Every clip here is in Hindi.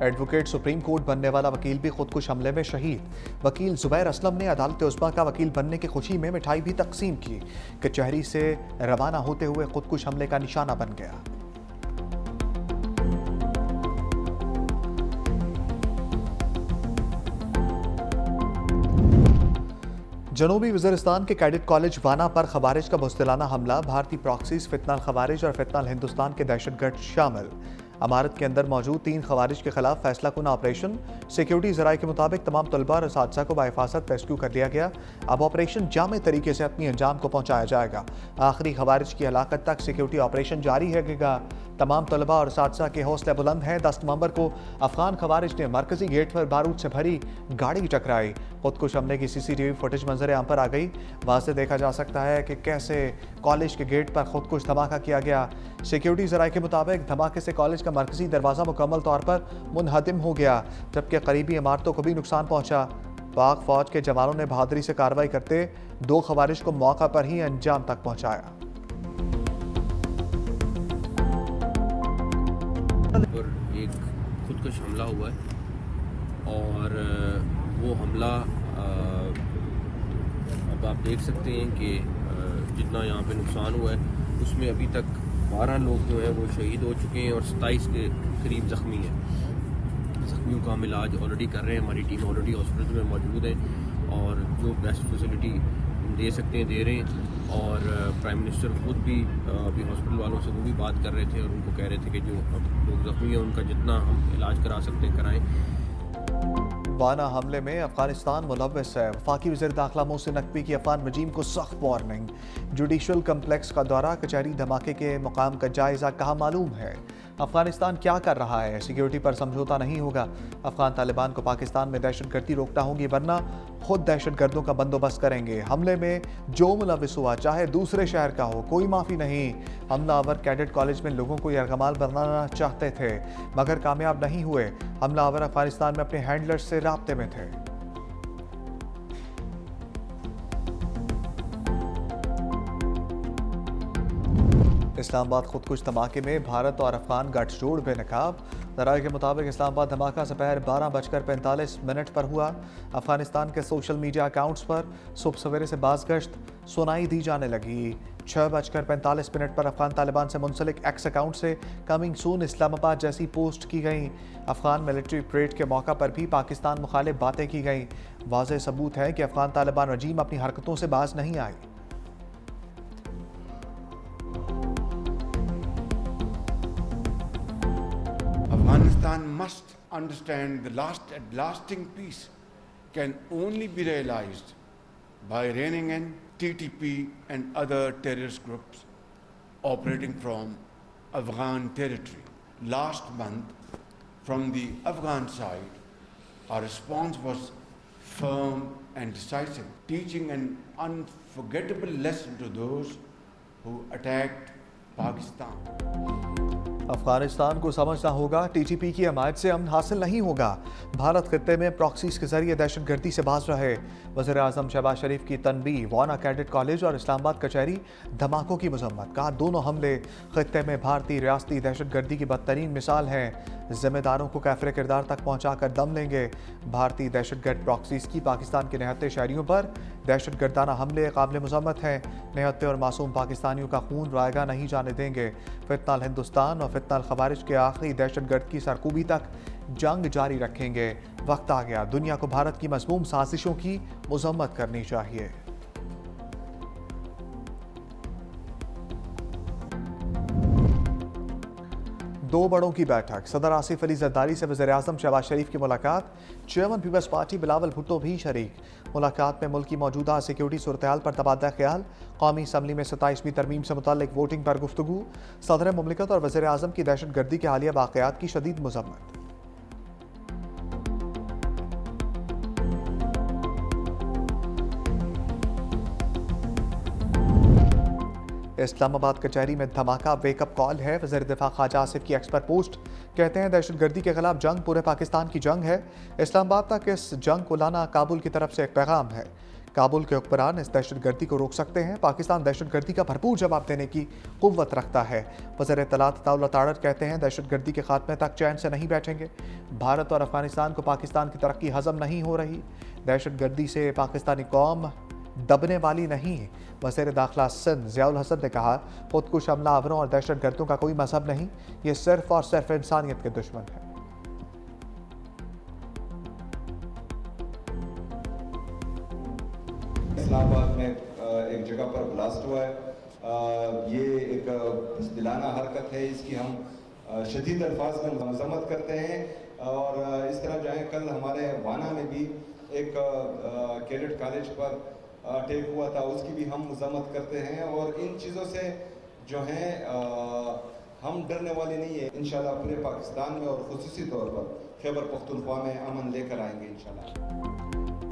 एडवोकेट सुप्रीम कोर्ट बनने वाला वकील भी खुदकुश हमले में शहीद। वकील जुबैर असलम ने अदालत उस्मा का वकील बनने की खुशी में मिठाई भी तकसीम की। कचहरी से रवाना होते हुए खुदकुश हमले का निशाना बन गया। जनूबी वज़ीरिस्तान के कैडेट कॉलेज वाना पर खवारिज का बुज़दिलाना हमला। भारतीय प्रॉक्सीज, फितनाल खवारिज और फितनाल हिंदुस्तान के दहशतगर्द शामिल। अमारत के अंदर मौजूद 3 खवारिज के खिलाफ फैसला कुन ऑपरेशन। सिक्योरिटी ज़राए के मुताबिक तमाम तलबा और असातिज़ा को बाहिफाजत रेस्क्यू कर लिया गया। अब ऑपरेशन जामे तरीके से अपनी अंजाम को पहुँचाया जाएगा। आखिरी खवारिज की हलाकत तक सिक्योरिटी ऑपरेशन जारी रहेगा। तमाम तलबा और असातिज़ा के हौसले बुलंद हैं। 10 नवंबर को अफगान खवारिज ने मरकजी गेट पर बारूद से भरी गाड़ी टकराई। खुदकुश हमले की CCTV फुटेज मंजर आम पर आ गई। वहाँ से देखा जा सकता है कि कैसे कॉलेज के गेट पर खुदकुश धमाका किया गया। सिक्योरिटी ज़राए के मुताबिक धमाके से कॉलेज का मरकजी दरवाज़ा मुकम्मल तौर पर मुनहदिम हो गया, जबकि करीबी इमारतों को भी नुकसान पहुँचा। पाक फौज के जवानों ने बहादुरी से कार्रवाई करते 2 खवारिज को मौका पर ही अंजाम तक पहुँचाया। पर एक खुदकुश हमला हुआ है और वो हमला अब आप देख सकते हैं कि जितना यहाँ पे नुकसान हुआ है उसमें अभी तक 12 लोग जो हैं वो शहीद हो चुके हैं और 27 के करीब ज़ख्मी हैं। ज़ख्मियों का हम इलाज ऑलरेडी कर रहे हैं। हमारी टीम ऑलरेडी हॉस्पिटल में मौजूद है और जो बेस्ट फैसिलिटी दे सकते हैं दे रहे हैं। और प्राइम मिनिस्टर खुद भी अभी हॉस्पिटल वालों से वो भी बात कर रहे थे और उनको कह रहे थे कि जो अब लोग ज़ख्मी हैं उनका जितना हम इलाज करा सकते हैं कराएँ। वाना हमले में अफगानिस्तान मुलव्वस है। वफाकी वज़ीर दाखिला मोहसिन नकवी की अफगान रजीम को सख्त वार्निंग। जुडिशल कम्प्लेक्स का दौरा, कचहरी धमाके के मुकाम का जायजा, कहा मालूम है अफगानिस्तान क्या कर रहा है। सिक्योरिटी पर समझौता नहीं होगा। अफगान तालिबान को पाकिस्तान में दहशतगर्दी रोकना होगी, वरना खुद दहशतगर्दों का बंदोबस्त करेंगे। हमले में जो मुलव्वस हुआ, चाहे दूसरे शहर का हो, कोई माफ़ी नहीं। हमलावर कैडेट कॉलेज में लोगों को यरगमाल बनाना चाहते थे मगर कामयाब नहीं हुए। हमलावर अफगानिस्तान में अपने हैंडलर्स से राब्ते में थे। इस्लामाबाद खुदकुश धमाके में भारत और अफगान गठजोड़ बेनकाब। ज़राए के मुताबिक इस्लामाबाद धमाका दोपहर 12:45 पर हुआ। अफगानिस्तान के सोशल मीडिया अकाउंट्स पर सुबह सवेरे से बाज़गश्त सुनाई दी जाने लगी। 6:45 पर अफगान तालिबान से मुंसलिक एक्स अकाउंट से कमिंग सून इस्लामाबाद जैसी पोस्ट की गई। अफगान मिलिट्री परेड के मौका पर भी पाकिस्तान मुखालिफ बातें की गई। वाज़ेह सबूत है कि अफगान तालिबान रजीम अपनी हरकतों से बाज नहीं आई। Afghanistan must understand the lasting peace can only be realized by reining in TTP and other terrorist groups operating from Afghan territory. Last month, from the Afghan side, our response was firm and decisive, teaching an unforgettable lesson to those who attacked Pakistan. Afghanistan को समझना होगा TTP की हमायत से अमन हासिल नहीं होगा। भारत खित्ते में प्रॉक्सीज के जरिए दहशतगर्दी से बाज रहे। वज़ीर आज़म शहबाज शरीफ की तनबीह। वाना कैडेट कॉलेज और इस्लामाबाद कचहरी धमाकों की मजम्मत। कहा दोनों हमले खित्ते में भारतीय रियासती दहशतगर्दी की बदतरीन मिसाल हैं। जिम्मेदारों को कैफरे किरदार तक पहुँचा कर दम लेंगे। भारतीय दहशतगर्द प्रॉक्सीज की पाकिस्तान के निहत्ते शहरियों पर दहशतगर्दाना हमले काबिल मजम्मत हैं। निहत्ते और मासूम पाकिस्तानियों का खून रायगा नहीं जाने देंगे। फितनाल हिंदुस्तान और फितनाल खवारिज के आखिरी दहशतगर्द की सरकूबी तक जंग जारी रखेंगे। वक्त आ गया दुनिया को भारत की मज़मूम साजिशों की मजम्मत करनी चाहिए। दो बड़ों की बैठक। सदर आसिफ अली जरदारी से वज़ीर आज़म शहबाज शरीफ की मुलाकात। Chairman Peoples Party Bilawal Bhutto भी शरीक। मुलाकात में मुल्क की मौजूदा सिक्योरिटी सूरत हाल पर तबादला ख्याल। कौमी असम्बली में 27वीं तरमीम से मुताल्लिक वोटिंग पर गुफ्तगू। सदर मुमलिकत और वज़ीर आज़म की दहशतगर्दी के हालिया वाक़यात की शदीद मज़म्मत। इस्लामाबाद कचहरी में धमाका वेकअप कॉल है। वज़ीर दिफा ख्वाजा आसिफ की एक्स पर पोस्ट। कहते हैं दहशतगर्दी के खिलाफ जंग पूरे पाकिस्तान की जंग है। इस्लामाबाद तक इस जंग को लाना काबुल की तरफ से एक पैगाम है। काबुल के हुक्मरान इस दहशतगर्दी को रोक सकते हैं। पाकिस्तान दहशतगर्दी का भरपूर जवाब देने की कुव्वत रखता है। वज़ीर इत्तलात अताउल्लाह तारर कहते हैं, दहशतगर्दी के खात्मे तक चैन से नहीं बैठेंगे। भारत और अफगानिस्तान को पाकिस्तान की तरक्की हजम नहीं हो रही। दहशतगर्दी से पाकिस्तानी कौम दबने वाली नहीं। वज़ीर दाखिला सिंध ज़ियाउल हसन ने कहा, खुदकुश हमलावरों और दहशतगर्दों का कोई मजहब नहीं, ये सिर्फ और सिर्फ इंसानियत के दुश्मन है। इस्लामाबाद में एक जगह पर ब्लास्ट हुआ है। ये एक दिलाना हरकत है, इसकी हम शदीद अल्फाज में मजम्मत करते हैं। और इस तरह जो है, कल हमारे वाना में भी एक कैडेट कॉलेज पर अटैक हुआ था, उसकी भी हम मजम्मत करते हैं। और इन चीज़ों से जो है हम डरने वाले नहीं है। इंशाल्लाह पूरे पाकिस्तान में और खुसूसी तौर पर खैबर पख्तूनख्वा में अमन लेकर आएंगे इंशाल्लाह।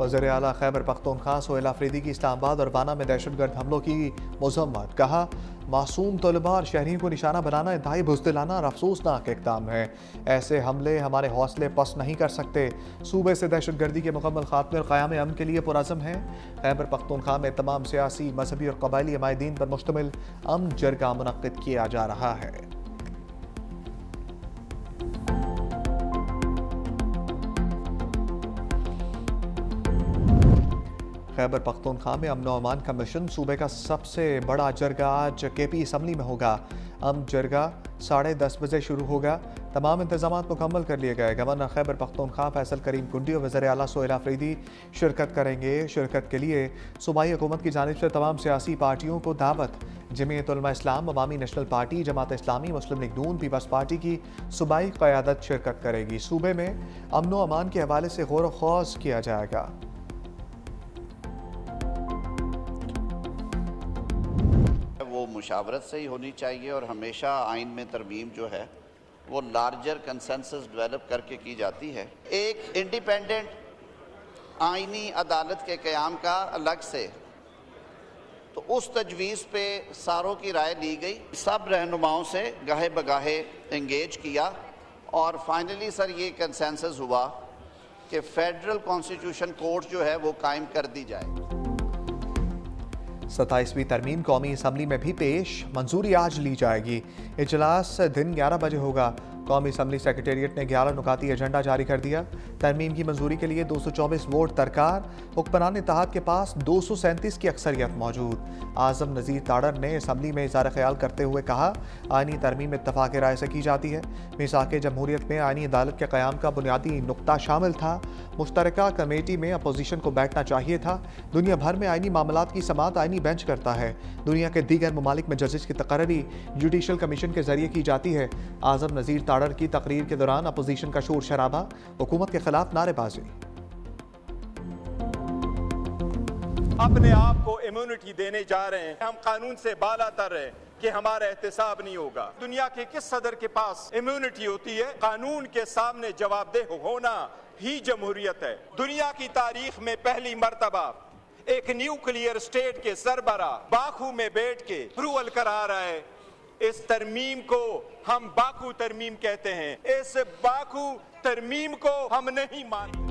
वज़ीर आला खैबर पख्तूनख्वा सोहेल अफरीदी की इस्लामाबाद और वाना में दहशतगर्द हमलों की मजम्मत। कहा, मासूम तलबा और शहरियों को निशाना बनाना इंतहाई बुज़दिलाना और अफसोसनाक इक़दाम है। ऐसे हमले हमारे हौसले पस्त नहीं कर सकते। सूबे से दहशतगर्दी के मुकम्मल खात्मे और क़याम अमन के लिए पुरअज़्म है। खैबर पख्तूनख्वा में तमाम सियासी, मजहबी और कबायली अमायदीन पर मुश्तमिल अमन जरगा मुनक्किद किया जा रहा है। खैबर पख्तूनख्वा में अमन और अमान का मिशन सूबे का सबसे बड़ा जरगा आज केपी असम्बली में होगा। अमन जरगा 10:30 बजे शुरू होगा। तमाम इंतजाम मुकम्मल कर लिए गए। गवर्नर खैबर पख्तूनख्वा फैसल करीम कुंडी और वज़ीर आला सोहेल अफरीदी शिरकत करेंगे। शिरकत के लिए सूबाई हुकूमत की जानिब से तमाम सियासी पार्टियों को दावत। जमीयत उलमा इस्लाम, अवामी नेशनल पार्टी, जमात इस्लामी, मुस्लिम लीग नून, पीपल्स पार्टी की सूबाई क़यादत शिरकत करेगी। सूबे में अमन व अमान के हवाले से गौर व खौज किया जाएगा। वो मुशावरत से ही होनी चाहिए और हमेशा आइन में तरमीम जो है वो लार्जर कंसेंसस डेवलप करके की जाती है। एक इंडिपेंडेंट आइनी अदालत के क़याम का अलग से, तो उस तजवीज़ पे सारों की राय ली गई। सब रहनुमाओं से गाहे बगाहे इंगेज किया और फाइनली सर ये कंसेंसस हुआ कि फेडरल कॉन्स्टिट्यूशन कोर्ट जो है वो कायम कर दी जाए। 27वीं तरमीम कौमी असम्बली में भी पेश, मंजूरी आज ली जाएगी। इजलास दिन 11 बजे होगा। कौमी असम्बली सेक्रेटेरिएट ने 11 नुकाती एजेंडा जारी कर दिया। तरमीम की मंजूरी के लिए 224 वोट दरकार। हुक्मरान इत्तेहाद के पास 237 की अक्सरियत मौजूद। आज़म नज़ीर ताड़र ने असम्बली में इज़हार ख्याल करते हुए कहा, आइनी तरमीम इत्तफाक़ राय से की जाती है। मीसाक़ जमहूरियत में आइनी अदालत के क़याम का बुनियादी नुक्ता शामिल था। मुश्तरका कमेटी में अपोजिशन को बैठना चाहिए था। दुनिया भर में आइनी मामलात की समाअत आइनी बेंच करता है। दुनिया के दीगर ममालिक में जजेस की तकर्री जुडिशल कमीशन के जरिए की जाती है। आज़म नज़ीर ताड़र की तकरीर के दौरान अपोजिशन का शोर शराबा, हुकूमत के खिलाफ नारेबाजी। अपने आप को इम्यूनिटी देने जा रहे हैं। हम कानून से बालातर हैं कि हमारा एहतसाब नहीं होगा। दुनिया के किस सदर के पास इम्यूनिटी होती है? कानून के सामने जवाबदेह होना ही जमहूरियत है। दुनिया की तारीख में पहली मर्तबा एक न्यूक्लियर स्टेट के सरबरा बाकू में बैठ के अप्रूवल करा रहा है। इस तरमीम को हम बाकू तरमीम कहते हैं। इस बाकू तरमीम को हम नहीं मानते।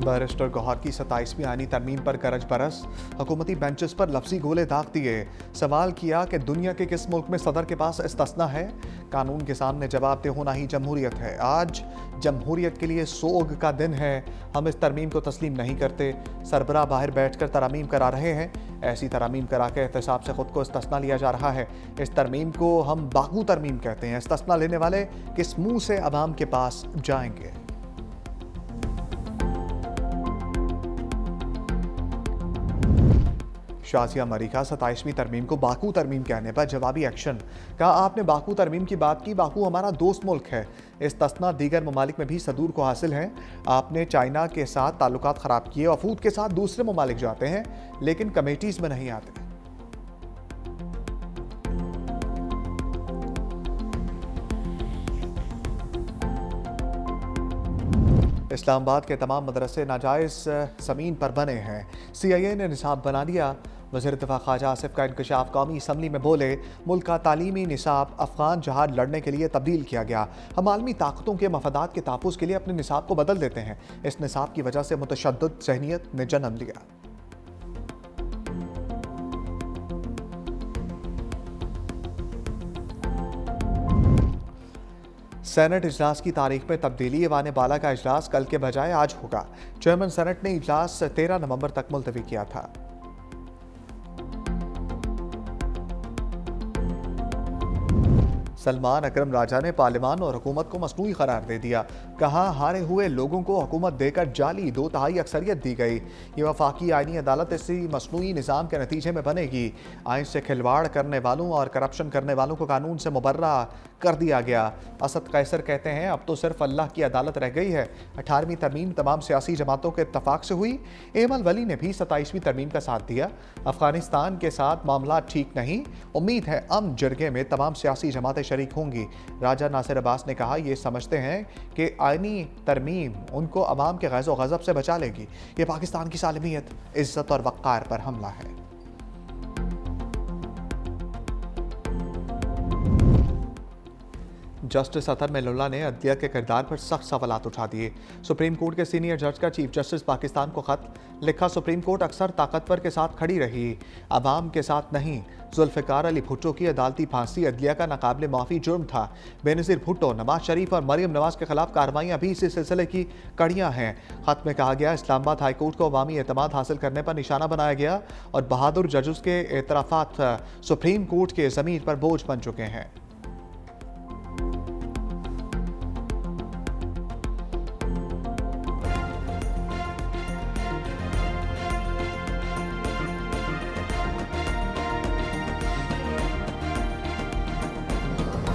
बैरिस्टर गौहर की 27वीं आइनी तरमीम पर गरज बरस, हुकूमती बेंचेस पर लफ्जी गोले दाग दिए। सवाल किया कि दुनिया के किस मुल्क में सदर के पास इस्तिस्ना है? कानून के सामने जवाबदेह होना ही जमहूरियत है। आज जमहूरियत के लिए सोग का दिन है। हम इस तरमीम को तस्लीम नहीं करते। सरबराह बाहर बैठकर तरामीम करा रहे हैं। ऐसी तरामीम करा के एहतसाब से खुद को इस्तिस्ना लिया जा रहा है। इस तरमीम को हम बाकू तरमीम कहते हैं। इस्तिस्ना लेने वाले किस मुंह से अवाम के पास जाएंगे? शाजिया मरीका 27वीं तरमीम को बाकू तरमीम कहने पर जवाबी एक्शन। कहा, आपने बाकू तरमीम की बात की। बाकू हमारा दोस्त मुल्क है। इस्तिस्ना दीगर ममालिक में भी सदूर को हासिल है। आपने चाइना के साथ ताल्लुकात ख़राब किए, वफूद के साथ दूसरे ममालिक जाते हैं लेकिन कमेटीज़ में नहीं आते। इस्लामाबाद के तमाम मदरसे नाजायज़ ज़मीन पर बने हैं। CIA ने निसाब बना लिया। वज़ीर दिफ़ा ख्वाजा आसिफ का इंकशाफ। कौमी असम्बली में बोले, मुल्क का तालीमी निसाब अफ़गान जहाद लड़ने के लिए तब्दील किया गया। हम आलमी ताकतों के मफादात के तहफ़्फ़ुज़ के लिए अपने निसाब को बदल देते हैं। इस निसाब की वजह से मुतशद्दिद ज़हनियत ने जन्म लिया। सेनेट इजलास की तारीख में तब्दीली। ऐवान बाला का इजलास कल के बजाय आज होगा। चेयरमैन सेनेट ने इजलास 13 नवंबर तक मुलतवी किया था। सलमान अकरम राजा ने पार्लियामान और हुकूमत को मसनूई करार दे दिया। कहा, हारे हुए लोगों को हुकूमत देकर जाली 2/3 अक्सरियत दी गई। ये वफाकी आईनी अदालत इसी मसनूई निज़ाम के नतीजे में बनेगी। आइन से खिलवाड़ करने वालों और करप्शन करने वालों को कानून से मुबर्रा कर दिया गया। असद कैसर कहते हैं, अब तो सिर्फ अल्लाह की अदालत रह गई है। 18वीं तरमीम तमाम सियासी जमातों के इत्तफाक से हुई। एमल वली ने भी 27वीं तरमीम का साथ दिया। अफगानिस्तान के साथ मामला ठीक नहीं, उम्मीद है अमन जरगे में तमाम सियासी जमातें शरीक होंगी। राजा नासिर अब्बास ने कहा, ये समझते हैं कि आईनी तरमीम उनको अवाम के गैज़ो गज़ब से बचा लेगी। ये पाकिस्तान की सालमियत, इज्जत और वक़ार पर हमला है। जस्टिस अतर मेलुल्ला ने अदलिया के किरदार पर सख्त सवालात उठा दिए। सुप्रीम कोर्ट के सीनियर जज का चीफ जस्टिस पाकिस्तान को खत लिखा। सुप्रीम कोर्ट अक्सर ताकतवर के साथ खड़ी रही, अवाम के साथ नहीं। जुल्फ़िकार अली भुट्टो की अदालती फांसी अदलिया का नाकाबिले माफ़ी जुर्म था। बेनज़ीर भुट्टो, नवाज शरीफ और मरियम नवाज के खिलाफ कार्रवाइयाँ भी इसी सिलसिले की कड़ियाँ हैं। खत में कहा गया, इस्लामाबाद हाई कोर्ट को अवामी एतमाद हासिल करने पर निशाना बनाया गया और बहादुर जजेस के एतराफ़ात सुप्रीम कोर्ट के ज़मीर पर बोझ बन चुके हैं।